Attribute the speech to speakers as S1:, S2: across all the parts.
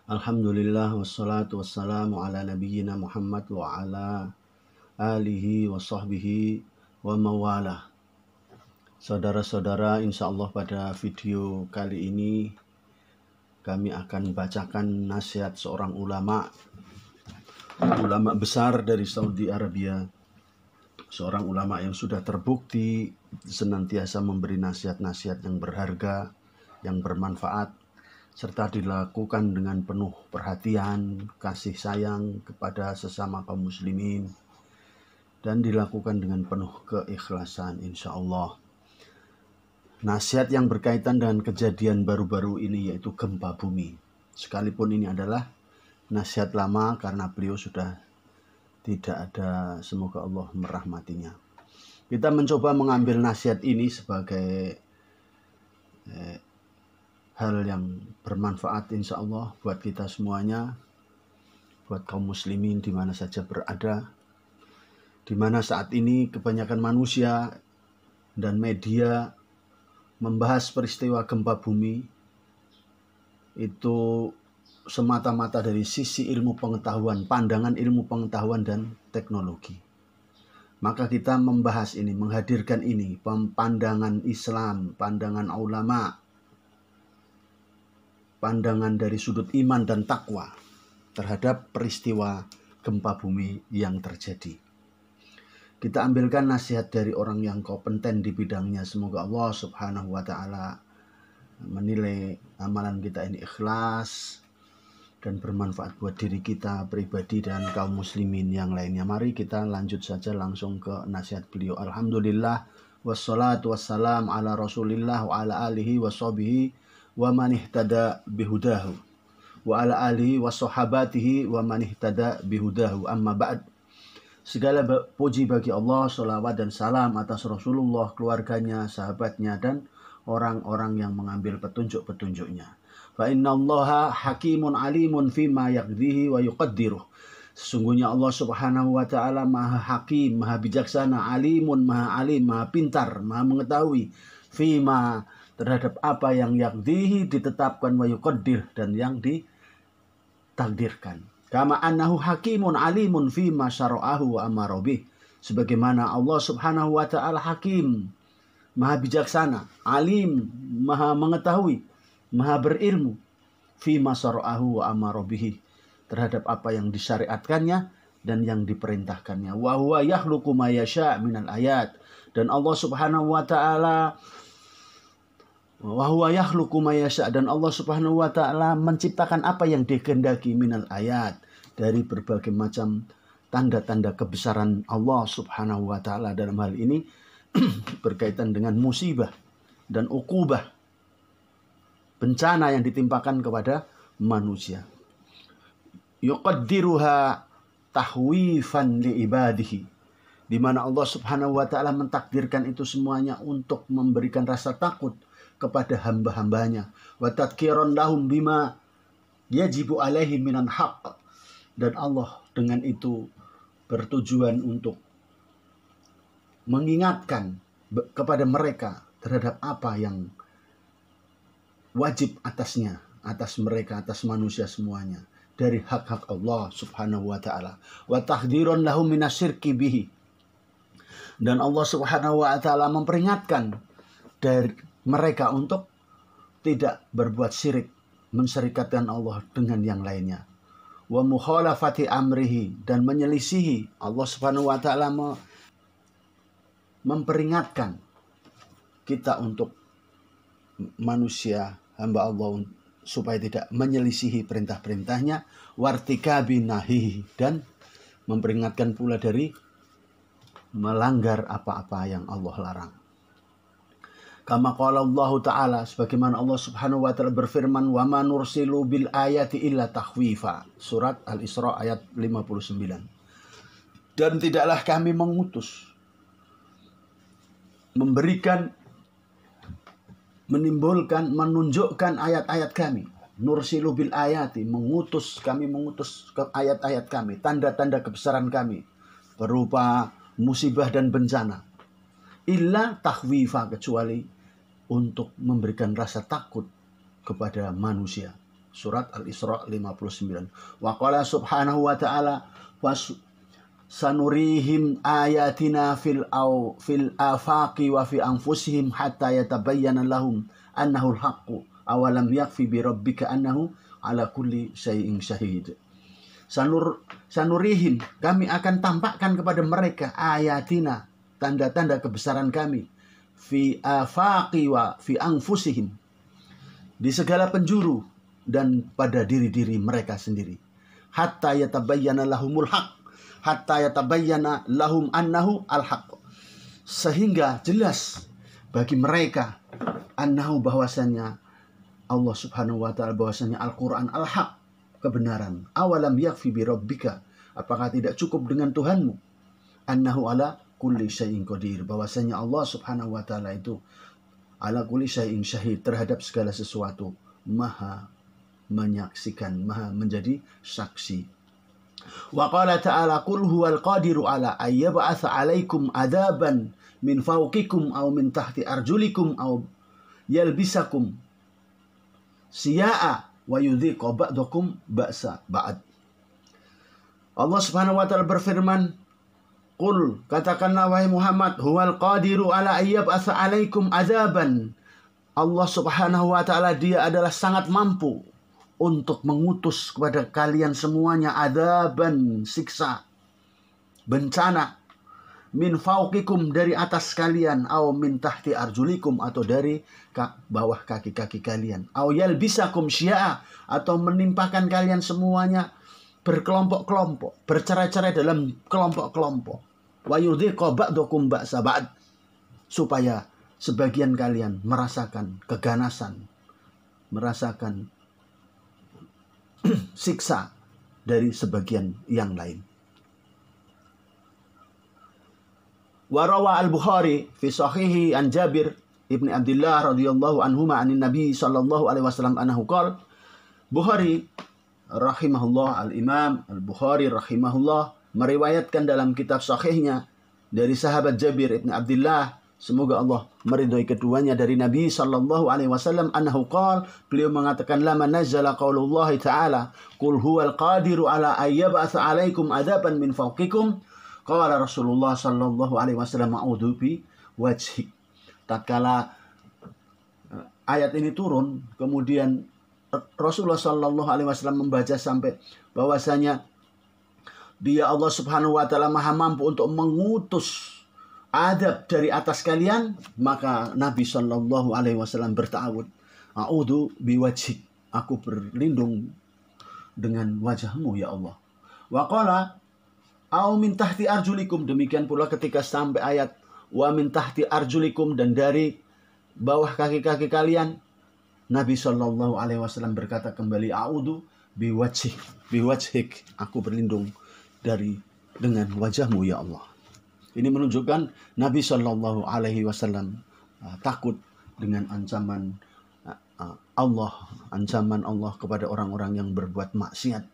S1: Alhamdulillah wassalatu wassalamu ala nabiyyina Muhammad wa ala alihi wa sahbihi wa mawalah. Saudara-saudara, insya Allah pada video kali ini kami akan bacakan nasihat seorang ulama besar dari Saudi Arabia. Seorang ulama yang sudah terbukti senantiasa memberi nasihat-nasihat yang berharga, yang bermanfaat, serta dilakukan dengan penuh perhatian, kasih sayang kepada sesama kaum muslimin, dan dilakukan dengan penuh keikhlasan insya Allah. Nasihat yang berkaitan dengan kejadian baru-baru ini yaitu gempa bumi. Sekalipun ini adalah nasihat lama karena beliau sudah tidak ada, semoga Allah merahmatinya. Kita mencoba mengambil nasihat ini sebagai hal yang bermanfaat insya Allah buat kita semuanya, buat kaum muslimin di mana saja berada, di mana saat ini kebanyakan manusia dan media membahas peristiwa gempa bumi itu semata-mata dari sisi ilmu pengetahuan, pandangan ilmu pengetahuan dan teknologi. Maka kita membahas ini, menghadirkan ini, pandangan Islam, pandangan ulama, pandangan dari sudut iman dan takwa terhadap peristiwa gempa bumi yang terjadi. Kita ambilkan nasihat dari orang yang kompeten di bidangnya. Semoga Allah Subhanahu wa Ta'ala menilai amalan kita ini ikhlas dan bermanfaat buat diri kita pribadi dan kaum muslimin yang lainnya. Mari kita lanjut saja langsung ke nasihat beliau. Alhamdulillah wassalatu wassalam ala Rasulillah wa ala alihi wa sahbihi wa man ihtada bihudahu wa ala alihi wa sahabatihi wa man ihtada bihudahu, amma ba'd. Segala puji bagi Allah, salawat dan salam atas Rasulullah, keluarganya, sahabatnya, dan orang-orang yang mengambil petunjuk-petunjuknya. Fa innallaha hakimun alimun fima yaqdihi wa yuqaddiruh. Sesungguhnya Allah Subhanahu wa Ta'ala maha hakim, maha bijaksana, alimun, maha alim, maha pintar, maha mengetahui, fima, terhadap apa yang yaqdihi, ditetapkan, wa yuqaddir, dan yang ditakdirkan. Kama annahu hakimun alimun fima syara'ahu wa amara bih. Sebagaimana Allah Subhanahu wa Ta'ala hakim, maha bijaksana, alim, maha mengetahui, maha berilmu, fima syara'ahu wa amara bih, terhadap apa yang disyariatkannya dan yang diperintahkannya. Wa huwa yakhluqu ma yasha' minal ayat. Dan Allah Subhanahu wa Ta'ala dan Allah Subhanahu wa Ta'ala menciptakan apa yang dikehendaki minal ayat, dari berbagai macam tanda-tanda kebesaran Allah Subhanahu wa Ta'ala. Dalam hal ini berkaitan dengan musibah dan ukubah, bencana yang ditimpakan kepada manusia. Yuqaddiruha tahwifan li ibadihi, di mana Allah Subhanahu wa Ta'ala mentakdirkan itu semuanya untuk memberikan rasa takut kepada hamba-hambanya, wa tadhkiran lahum bima yajibu alaihi minan haqq, dan Allah dengan itu bertujuan untuk mengingatkan kepada mereka terhadap apa yang wajib atasnya, atas mereka, atas manusia semuanya, dari hak-hak Allah Subhanahu wa Ta'ala. Wa tahdhiran lahum minasyirki bihi, dan Allah Subhanahu wa Ta'ala memperingatkan dari mereka untuk tidak berbuat syirik, mensyirikatkan Allah dengan yang lainnya. Wa mukhalafati amrihi, dan menyelisihi. Allah Subhanahu wa Ta'ala memperingatkan kita untuk manusia, hamba Allah, supaya tidak menyelisihi perintah-perintahnya, wartikabi nahihi, dan memperingatkan pula dari melanggar apa-apa yang Allah larang. Kama qala Allah Ta'ala, sebagaimana Allah Subhanahu wa Ta'ala berfirman, wa ma nursilu bil ayati illa takhwifa, surat Al-Isra ayat 59. Dan tidaklah kami mengutus, memberikan, menimbulkan, menunjukkan ayat-ayat kami. Nursilu bil ayati, mengutus, kami mengutus ke ayat-ayat kami, tanda-tanda kebesaran kami berupa musibah dan bencana. Illa takhwifa, kecuali untuk memberikan rasa takut kepada manusia. Surat Al-Isra 59. Wa qala subhanahu wa ta'ala sanurihim ayatina fil afaqi wa fi anfusihim hatta yatabayyana lahum annahu al-haqqu awalam yakfi bi rabbika annahu ala kulli syai'in syahid. Sanurihim, kami akan tampakkan kepada mereka ayatina, tanda-tanda kebesaran kami, fi afaqi wa fi anfusihim, di segala penjuru dan pada diri-diri mereka sendiri. Hatta yatabayyana lahumul haq, hatta yatabayyana lahum annahu al-haq, sehingga jelas bagi mereka annahu, bahwasannya Allah subhanahu wa ta'ala, bahwasannya Al-Quran al-haq, kebenaran. Awalam yakfi bi rabbika, apakah tidak cukup dengan Tuhanmu, annahu ala kulli syai'in qadir, bahwasanya Allah subhanahu wa ta'ala itu ala kulli syai'in syahid, terhadap segala sesuatu maha menyaksikan, maha menjadi saksi. Wa qala ta'ala qul huwal qadiru ala ayyab'atsa 'alaikum adaban min fawqikum aw min tahti arjulikum aw yalbisakum siya'a wa yudhiqa ba'dakum ba'sa ba'd. Allah subhanahu wa ta'ala berfirman, qul, katakanlah wahai Muhammad, huwal qadiru ala ayyab'atsa 'alaikum adaban. Allah subhanahu wa ta'ala, dia adalah sangat mampu untuk mengutus kepada kalian semuanya adaban, siksa, bencana, min fauqikum, dari atas kalian, au min tahti arjulikum, atau dari bawah kaki-kaki kalian, au yalbisakum syi'a, atau menimpakan kalian semuanya berkelompok-kelompok, bercerai-cerai dalam kelompok-kelompok, wa yudhiqa ba'dakum ba'sa ba'd, supaya sebagian kalian merasakan keganasan, merasakan siksa dari sebagian yang lain. Warawa al-Bukhari fi sahihi an Jabir ibn Abdullah radhiyallahu anhuma anin Nabi sallallahu alaihi wasallam annahu qala, Bukhari rahimahullah, al-Imam al-Bukhari rahimahullah meriwayatkan dalam kitab sahihnya dari sahabat Jabir ibn Abdullah, semoga Allah meridhai keduanya, dari Nabi sallallahu alaihi wasallam annahu qala, beliau mengatakan, lama nazala qaulullah ta'ala qul huwal qadiru ala ayyab'atsa 'alaikum adaban min fawqikum, qala Rasulullah sallallahu alaihi wasallam a'udzu bi wajhi. Tatkala ayat ini turun, kemudian Rasulullah sallallahu alaihi wasallam membaca sampai bahwasanya dia Allah subhanahu wa ta'ala maha mampu untuk mengutus adab dari atas kalian, maka Nabi sallallahu alaihi wasallam berta'awud, a'udzu biwajhik, aku berlindung dengan wajahmu ya Allah. Wa qala au min tahti arjulikum, demikian pula ketika sampai ayat wa min tahti arjulikum, dan dari bawah kaki-kaki kalian, Nabi sallallahu alaihi wasallam berkata kembali, a'udzu biwajhik, aku berlindung dengan wajahmu ya Allah. Ini menunjukkan Nabi Shallallahu Alaihi Wasallam takut dengan ancaman Allah kepada orang-orang yang berbuat maksiat,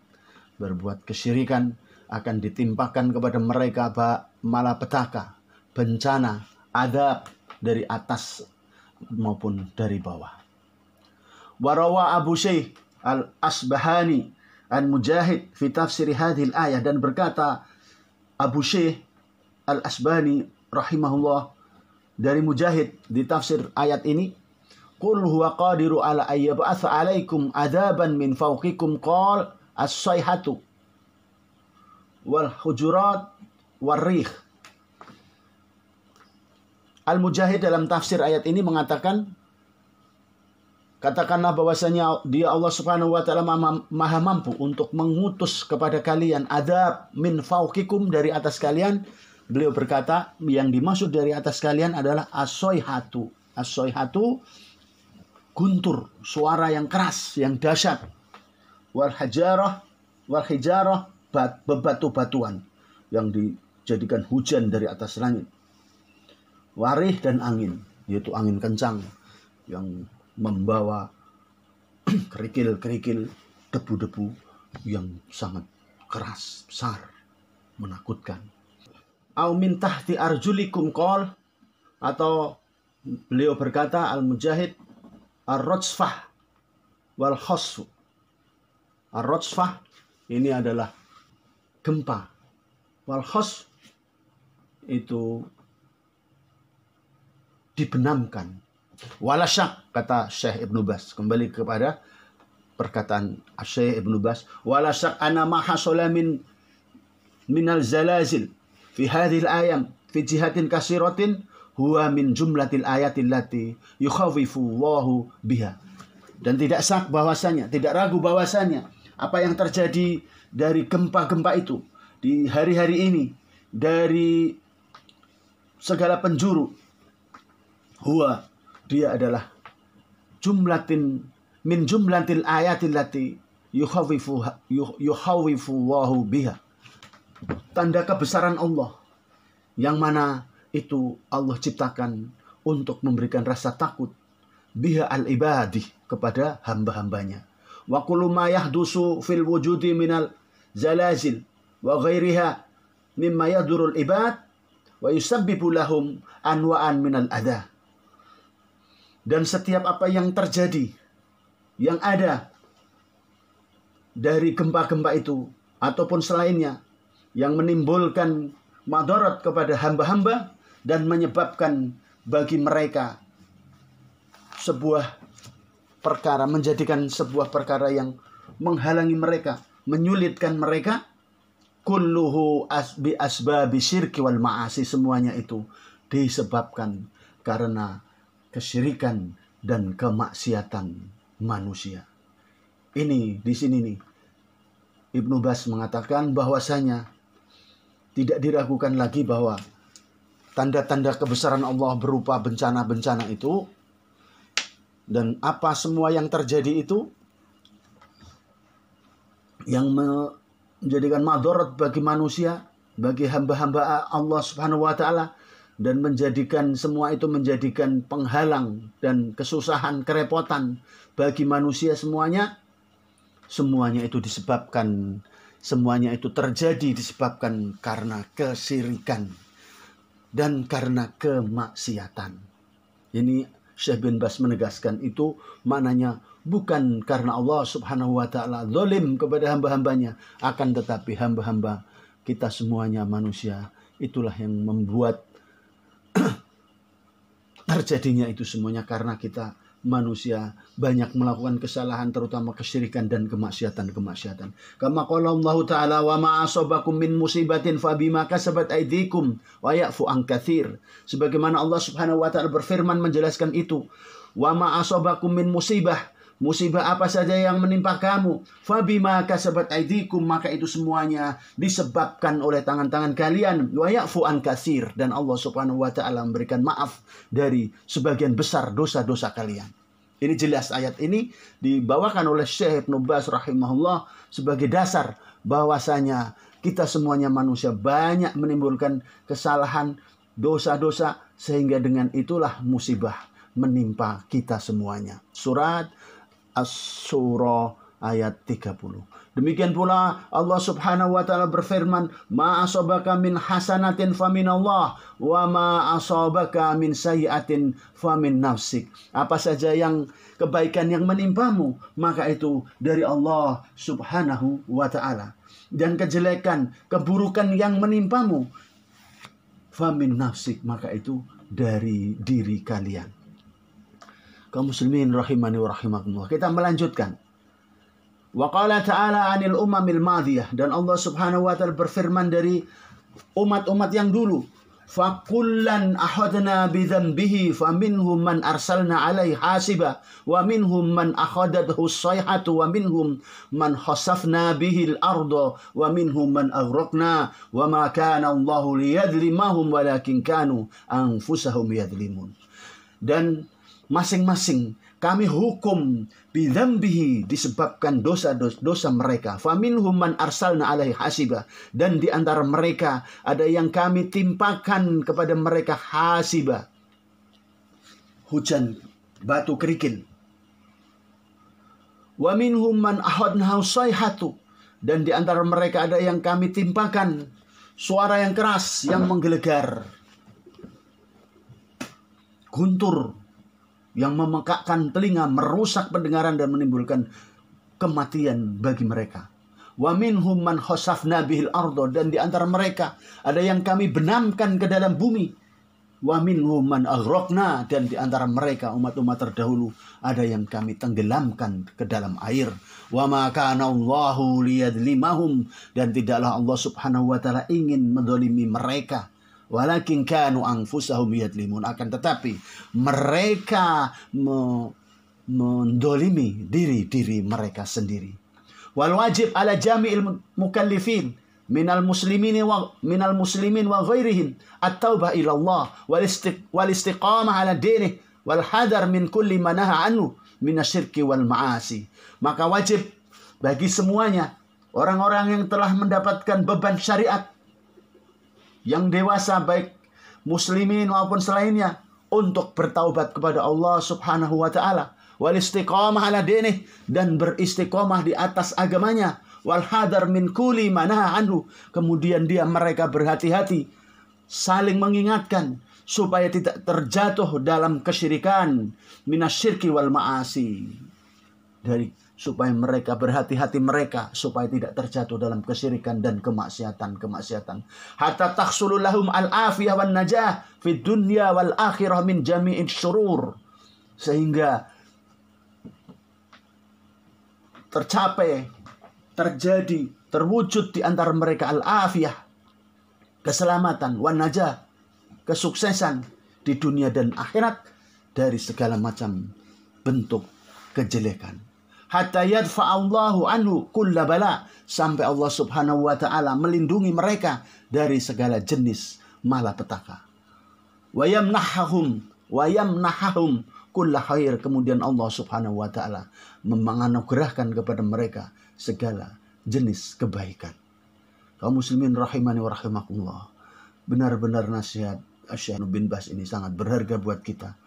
S1: berbuat kesyirikan, akan ditimpakan kepada mereka malapetaka, bencana, adab dari atas maupun dari bawah. Warawa Abu Syekh al-Asbahani an Mujahid fi tafsir hadhil ayah, dan berkata Abu Syekh al-Asbahani rahimahullah dari Mujahid di tafsir ayat ini, qul huwa qadiru ala ayyab'atsa 'alaikum adaban min fawqikum qal as-sayhatu wal hujurat war rih. Al-Mujahid dalam tafsir ayat ini mengatakan, katakanlah bahwasanya dia Allah subhanahu wa ta'ala maha mampu untuk mengutus kepada kalian adab min fawqikum, dari atas kalian. Beliau berkata, yang dimaksud dari atas kalian adalah as-sayhatu. As-sayhatu, guntur, suara yang keras, yang dahsyat. Wal hijarah, bebatu-batuan yang dijadikan hujan dari atas langit. Warih, dan angin, yaitu angin kencang yang membawa kerikil-kerikil, debu-debu yang sangat keras, besar, menakutkan. Au min tahti arjulikum qol, atau beliau berkata Al-Mujahid ar-rajfah wal khasfu Ar-rajfah ini adalah gempa. Wal khasf itu dibenamkan. Wala syak, kata Syekh Ibnu Baz, kembali kepada perkataan Syekh Ibnu Baz, wala syak ana ma hasala minal zalazil fi hadhil ayam fi jihatin kasiratin huwa min jumlatil ayatil lati yukhawifu Allahu biha. Dan tidak syak bahwasanya, tidak ragu bahwasanya apa yang terjadi dari gempa-gempa itu di hari-hari ini dari segala penjuru, huwa, dia adalah jumlatin min jumlatil ayatil lati yukhawifu Allahu biha. Tanda kebesaran Allah yang mana itu Allah ciptakan untuk memberikan rasa takut biha al-ibadi kepada hamba-hambanya. Wa kullu ma yahdusu fil wujudi minal zalazil wa ghairiha mimma yadurul ibad wa yusabbibu lahum anwa'an minal adha. Dan setiap apa yang terjadi, yang ada dari gempa-gempa itu ataupun selainnya yang menimbulkan madarat kepada hamba-hamba dan menyebabkan bagi mereka sebuah perkara, menjadikan sebuah perkara yang menghalangi mereka, menyulitkan mereka, kulluhu bi asbabi syirki wal ma'asi, semuanya itu disebabkan karena kesyirikan dan kemaksiatan manusia. Ini di sini nih Ibnu Baz mengatakan bahwasanya tidak diragukan lagi bahwa tanda-tanda kebesaran Allah berupa bencana-bencana itu dan apa semua yang terjadi itu yang menjadikan madarat bagi manusia, bagi hamba-hamba Allah Subhanahu wa taala, dan menjadikan semua itu menjadikan penghalang dan kesusahan, kerepotan bagi manusia semuanya itu disebabkan, semuanya itu terjadi disebabkan karena kesyirikan dan karena kemaksiatan. Ini Syekh bin Baz menegaskan itu maknanya bukan karena Allah Subhanahu wa taala zalim kepada hamba-hambanya, akan tetapi hamba-hamba kita semuanya manusia itulah yang membuat terjadinya itu semuanya karena kita manusia banyak melakukan kesalahan, terutama kesyirikan dan kemaksiatan. Kama qala Allah Ta'ala wa ma asabakum min musibatin fabima kasabat aydikum wa ya'fu an katsir. Sebagaimana Allah Subhanahu wa taala berfirman menjelaskan itu, wa ma asabakum min musibah, musibah apa saja yang menimpa kamu, fabima kasabat aydikum, maka itu semuanya disebabkan oleh tangan-tangan kalian, wa ya'fu an katsir, dan Allah Subhanahu wa taala memberikan maaf dari sebagian besar dosa-dosa kalian. Ini jelas ayat ini dibawakan oleh Syekh Ibnu Baz rahimahullah sebagai dasar bahwasanya kita semuanya manusia banyak menimbulkan kesalahan, dosa-dosa, sehingga dengan itulah musibah menimpa kita semuanya. Surat As-Surah ayat 30. Demikian pula Allah Subhanahu wa taala berfirman, "Ma asabaka min hasanatin faminallah wa ma asabaka min sayyi'atin famin nafsik." Apa saja yang kebaikan yang menimpamu, maka itu dari Allah Subhanahu wa taala. Dan kejelekan, keburukan yang menimpamu, famin nafsik, maka itu dari diri kalian. Kaum muslimin rahimani wa rahimakumullah. Kita melanjutkan. Wa qala ta'ala 'anil umamil madiyah, dan Allah Subhanahu wa taala berfirman dari umat-umat yang dulu, fa kullan ahadna bi dzambihi faminhum man arsalna 'alaihi hasiba wa minhum man akhadathu as-sayhatu wa minhum man khasafna bihi al-ardha wa minhum man aghraqna wa ma kana Allahu liyadhlimahum walakin kanu anfusahum yadhlimun. Dan masing-masing kami hukum bidzambihi, disebabkan dosa-dosa mereka. Faminhum man arsalna alaihi hasiba, dan di antara mereka ada yang kami timpakan kepada mereka hasiba, hujan batu kerikil. Wa minhum man ahadnahu sayhatu, dan di antara mereka ada yang kami timpakan suara yang keras yang menggelegar, guntur yang memekakkan telinga, merusak pendengaran dan menimbulkan kematian bagi mereka. Wa minhum man khasafna bihil ardo, dan di antara mereka ada yang kami benamkan ke dalam bumi. Wa minhum man aghraqna, dan di antara mereka umat-umat terdahulu ada yang kami tenggelamkan ke dalam air. Wa ma kana Allahu liyadlimahum, dan tidaklah Allah Subhanahu wa taala ingin mendolimi mereka. Walakin kanu anfusahum yadlimun, akan tetapi mereka mendolimi diri mereka sendiri. Wal wajib ala jami'il mukallifin minal muslimin wa ghairihim at-taubah ila Allah wal istiqamah ala dinih wal hadar min kulli ma naha anhu minasyirki wal ma'asi. Maka wajib bagi semuanya, orang-orang yang telah mendapatkan beban syariat, yang dewasa baik muslimin maupun selainnya, untuk bertaubat kepada Allah Subhanahu wa taala, wal istiqamah ala dinih, dan beristiqamah di atas agamanya, wal hadar min kulli ma naha anhu, kemudian mereka berhati-hati, saling mengingatkan supaya tidak terjatuh dalam kesyirikan, minasyirki wal ma'asi, supaya mereka berhati-hati supaya tidak terjatuh dalam kesyirikan dan kemaksiatan. Hatta tahsulu lahum al-afiyah wan najah fid dunya wal akhirah min jami'in syurur, sehingga terwujud di antara mereka al-afiyah, keselamatan, wan najah, kesuksesan di dunia dan akhirat dari segala macam bentuk kejelekan. Hatta yadfa'allahu anhu kulla bala, sampai Allah Subhanahu wa taala melindungi mereka dari segala jenis malapetaka. Wa yamnahahum kulla khair, kemudian Allah Subhanahu wa taala menganugerahkan kepada mereka segala jenis kebaikan. Kaum muslimin rahimani wa rahimakumullah. Benar-benar nasihat Syekh bin Baz ini sangat berharga buat kita.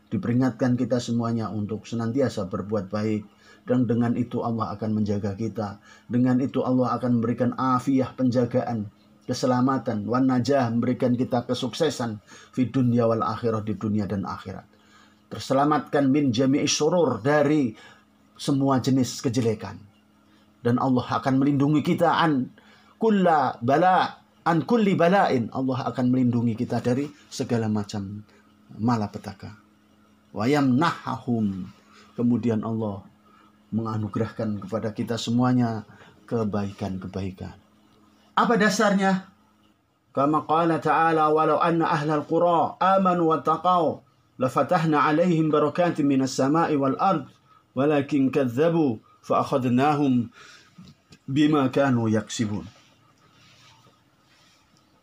S1: Diperingatkan kita semuanya untuk senantiasa berbuat baik, dan dengan itu Allah akan menjaga kita. Dengan itu Allah akan memberikan afiyah, penjagaan, keselamatan, wan najah, memberikan kita kesuksesan di dunia wal akhirah, di dunia dan akhirat. Terselamatkan min jami'i syurur, dari semua jenis kejelekan. Dan Allah akan melindungi kita an kulli bala'in, Allah akan melindungi kita dari segala macam malapetaka. Wa yamnahahum, kemudian Allah menganugerahkan kepada kita semuanya kebaikan-kebaikan. Apa dasarnya? Kama qala ta'ala, walau anna ahlal qura amanu wa taqaw lafatahna alaihim barakatin minas sama'i wal ard walakin kadzabu fa akhadnahum bima kanu yaksibun.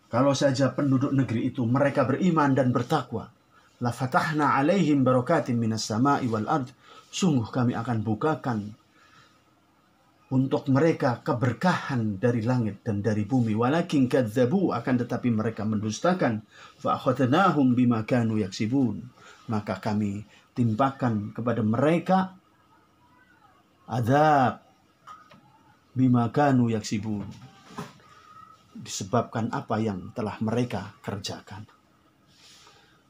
S1: Kalau saja penduduk negeri itu mereka beriman dan bertakwa, lafatahna alaihim barakatin minas sama'i wal ard, sungguh kami akan bukakan untuk mereka keberkahan dari langit dan dari bumi. Walakin kadzabu, akan tetapi mereka mendustakan. Fa akhadnahum bima kanu yaksibun, maka kami timpakan kepada mereka azab bima kanu yaksibun, disebabkan apa yang telah mereka kerjakan.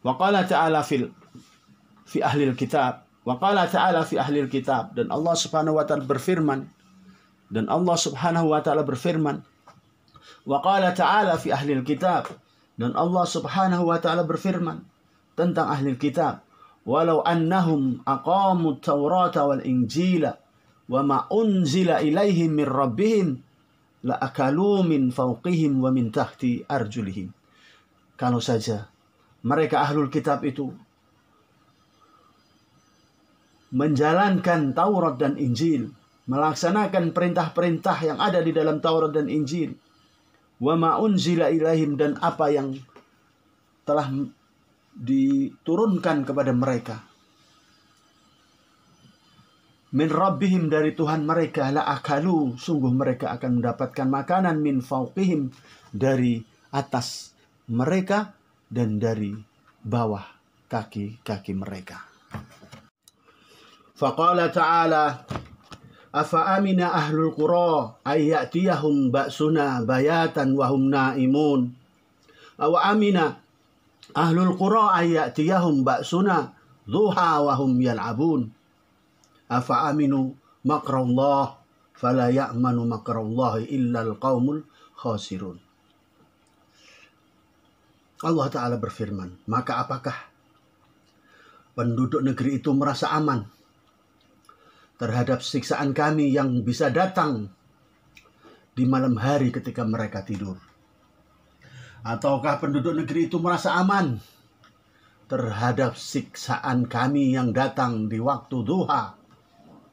S1: Wa qala ta'ala fi ahlil kitab, wa qala ta'ala fi ahlil kitab, dan Allah Subhanahu wa taala berfirman, wa qala ta'ala fi ahlil kitab, dan Allah Subhanahu wa taala berfirman tentang ahlil kitab, walau annahum aqamut taurata wal injila wa ma unzila ilaihim min rabbihim la akalu min fawqihim wa min tahti arjulihim. Kalau saja mereka ahlul kitab itu menjalankan Taurat dan Injil, melaksanakan perintah-perintah yang ada di dalam Taurat dan Injil, wa ma unzila ilaihim, dan apa yang telah diturunkan kepada mereka, min rabbihim, dari Tuhan mereka, la akalu, sungguh mereka akan mendapatkan makanan, min fauqihim, dari atas mereka dan dari bawah kaki-kaki mereka. Faqala ta'ala, afa amina ahlul qura ay ya'tiyahum ba'suna bayatan wa hum na'imun. Aw amina ahlul qura ay ya'tiyahum ba'suna duha wa hum yal'abun. Afa aminu, makrallah fala ya'manu makrallahi illal qaumul khasirun. Allah Ta'ala berfirman, maka apakah penduduk negeri itu merasa aman terhadap siksaan kami yang bisa datang di malam hari ketika mereka tidur? Ataukah penduduk negeri itu merasa aman terhadap siksaan kami yang datang di waktu duha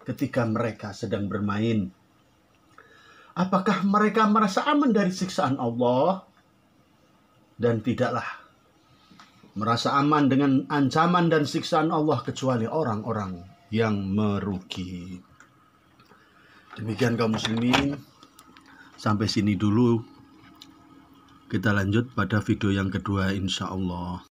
S1: ketika mereka sedang bermain? Apakah mereka merasa aman dari siksaan Allah? Dan tidaklah merasa aman dengan ancaman dan siksaan Allah kecuali orang-orang yang merugi. Demikian kaum muslimin, sampai sini dulu. Kita lanjut pada video yang kedua insya Allah.